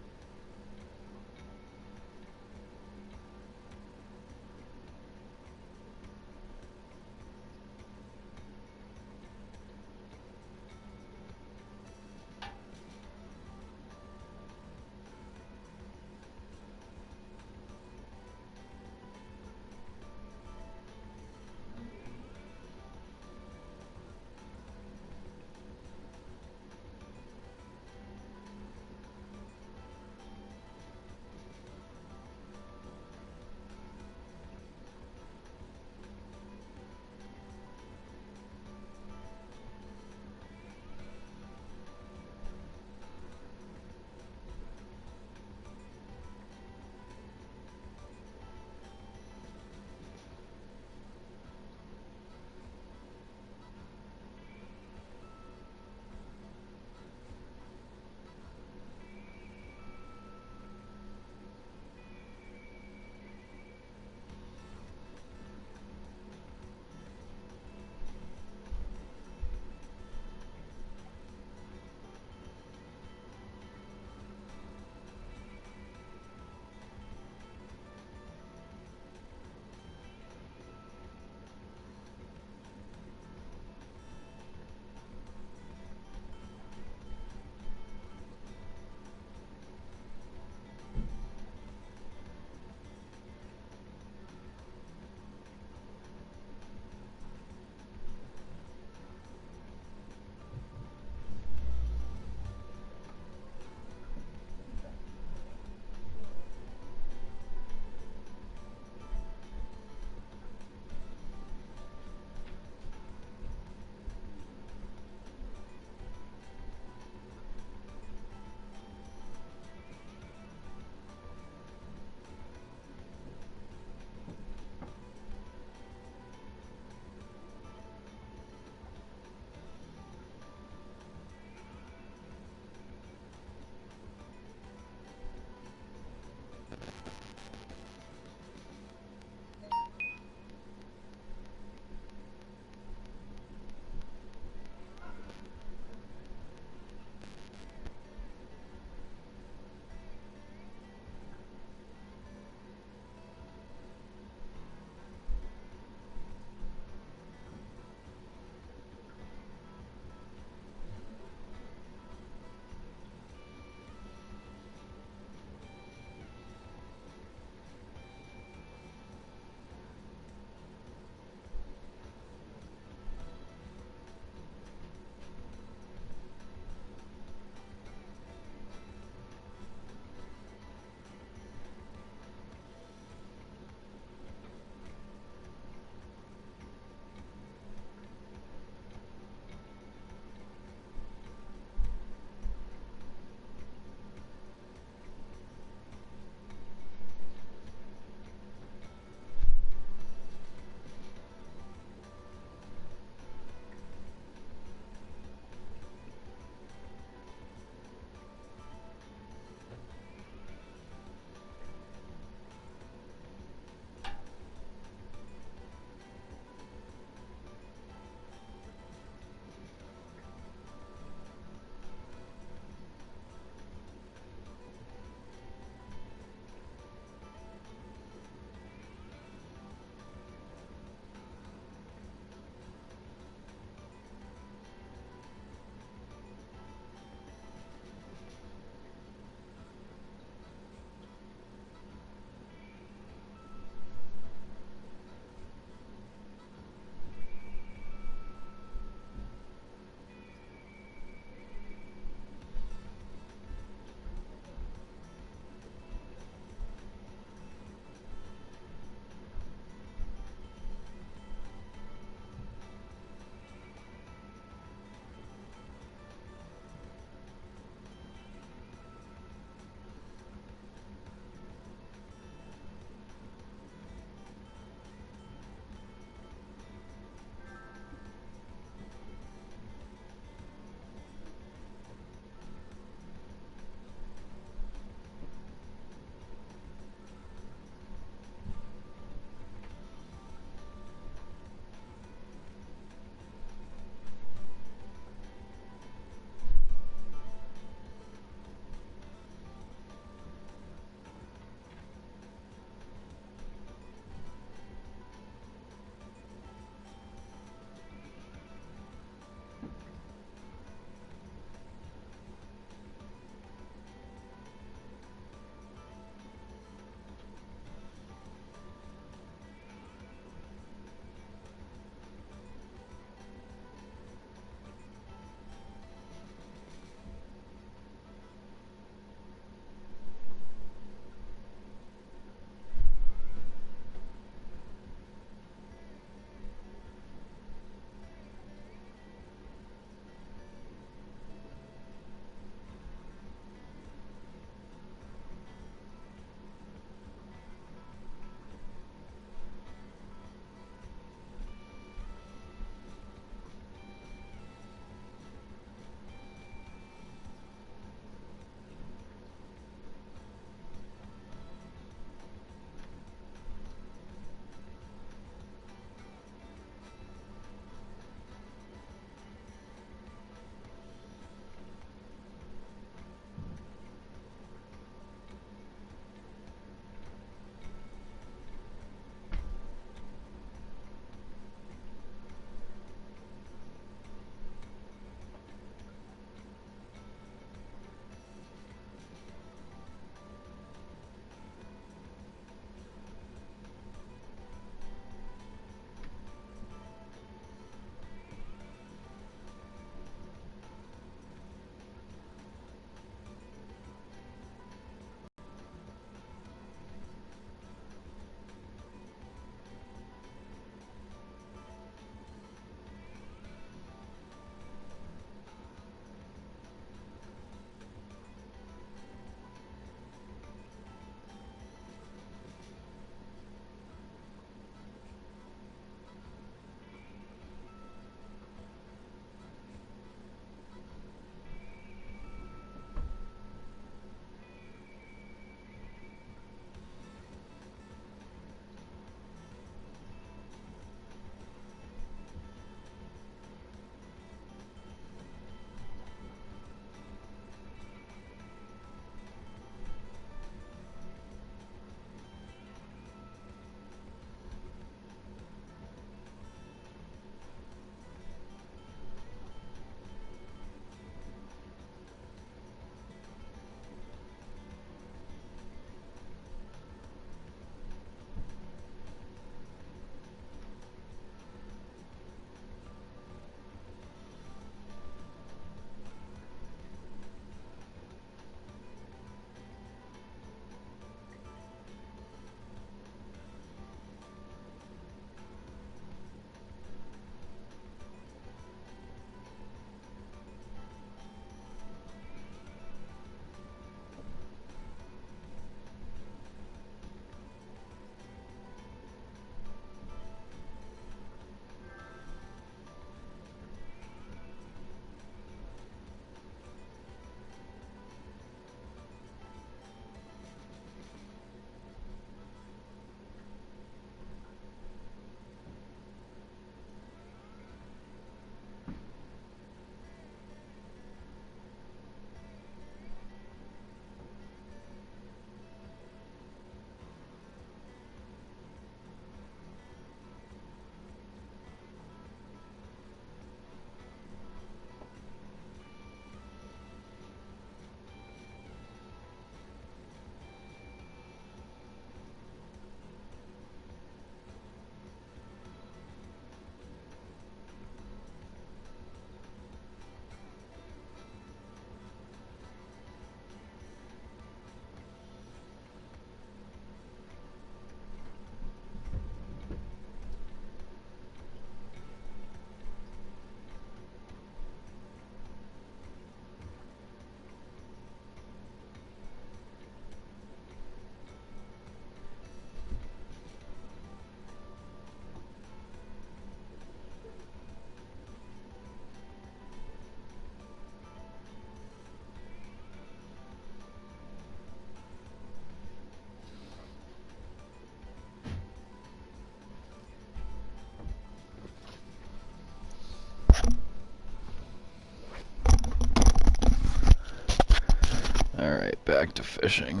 fishing.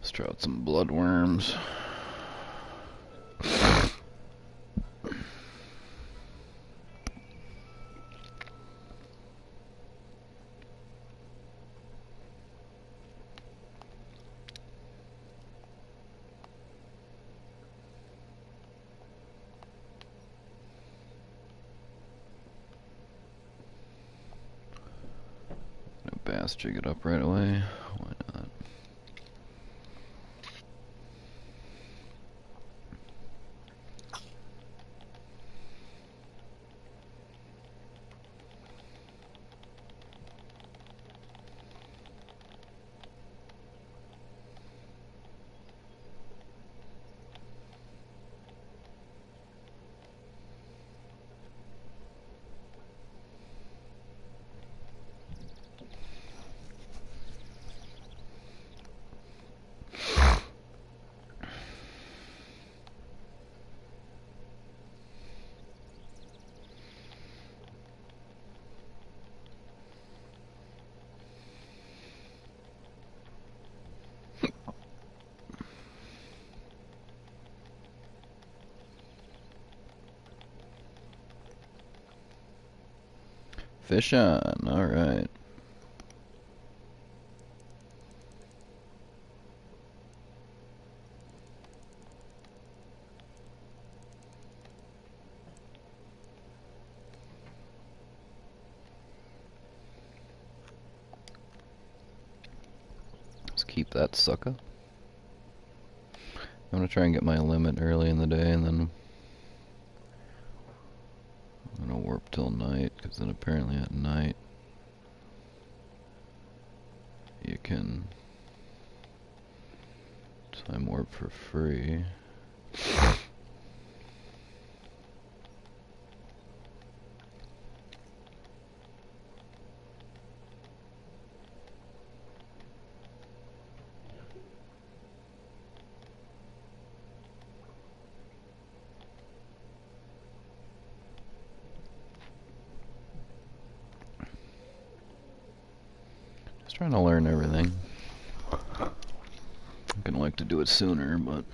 Let's try out some bloodworms. Bass jig it up right away. Why not? Fish on, alright. Let's keep that sucker. I'm gonna try and get my limit early in the day, and then I'm gonna warp till night, because then apparently at night you can time warp for free. Just trying to learn everything. I'm gonna like to do it sooner, but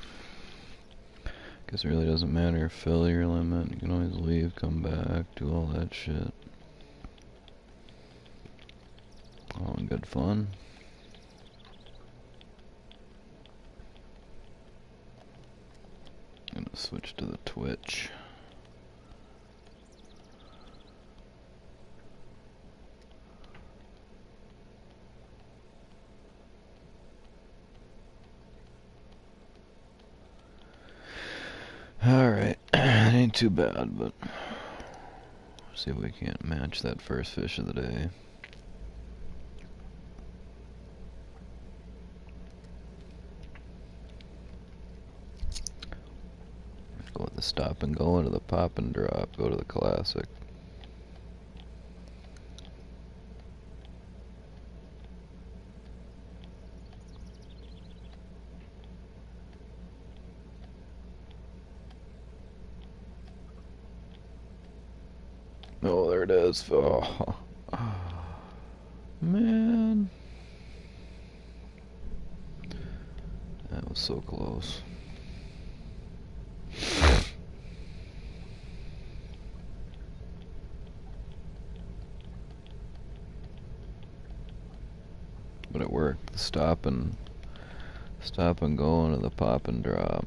I guess it really doesn't matter. Fill your limit, you can always leave, come back, do all that shit. All in good fun. I'm gonna switch to the Twitch. Alright, ain't too bad, but see if we can't match that first fish of the day. Go with the stop and go into the pop and drop, go to the classic. Oh, there it is. Oh, man. That was so close. But it worked. The stop and go into the pop and drop.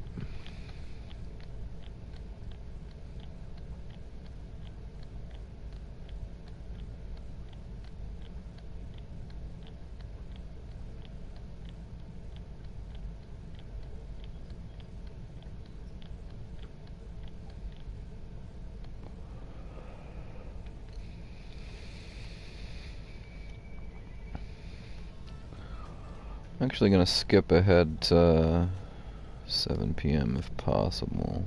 I'm actually gonna skip ahead to 7 p.m. if possible.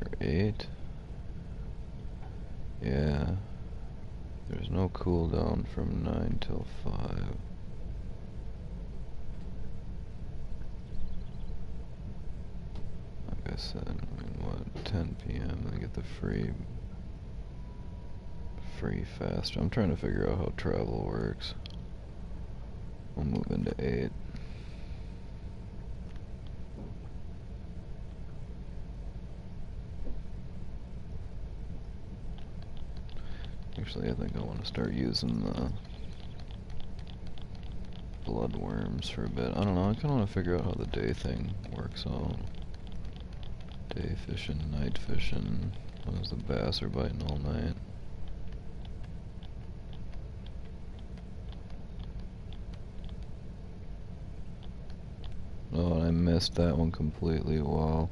Or 8. Yeah. There's no cooldown from 9 till 5. I said, I mean, what, 10 p.m. I get the free fast. I'm trying to figure out how travel works. We'll move into 8. Actually, I think I want to start using the bloodworms for a bit. I don't know, I kind of want to figure out how the day thing works out. Day fishing, night fishing. As the bass are biting all night. Oh, I missed that one completely. Wow.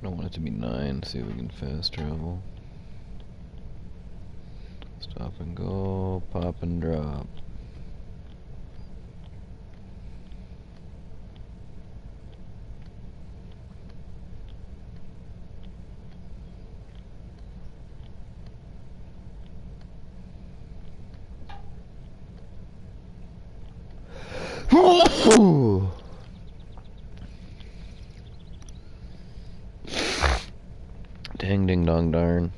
I want it to be 9. See if we can fast travel. Stop and go. Pop and drop. Dang, ding, dong, darn.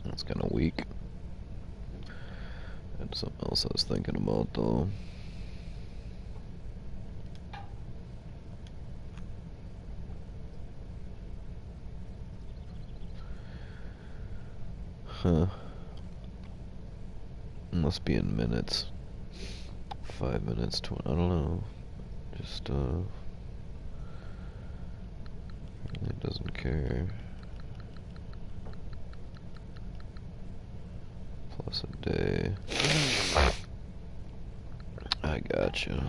That's kind of weak. That's something else I was thinking about, though. Huh. Must be in minutes. 5 minutes, 20, I don't know. Just, it doesn't care. Plus a day. I gotcha.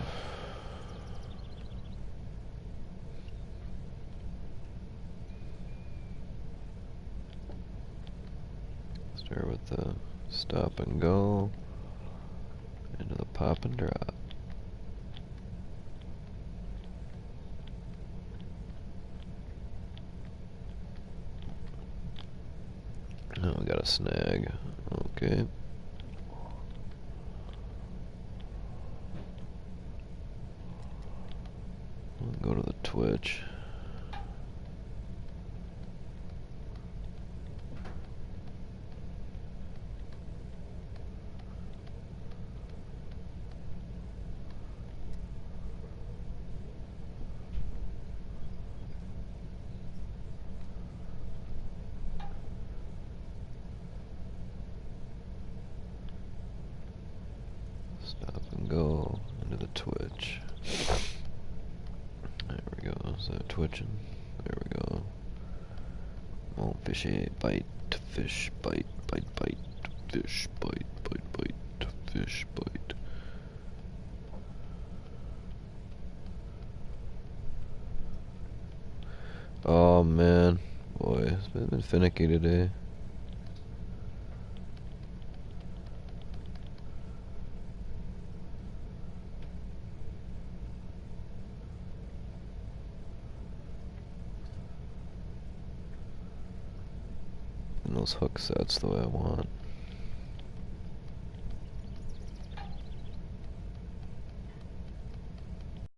Start with the stop and go into the pop and drop. Oh, we got a snag. Okay. We'll go to the Twitch. Stop and go into the Twitch. There we go. Is that twitching? There we go. Oh, fishy bite, fish bite, bite, bite, fish bite, bite, bite, fish bite. Oh man, boy, it's been finicky today. And those hook sets the way I want.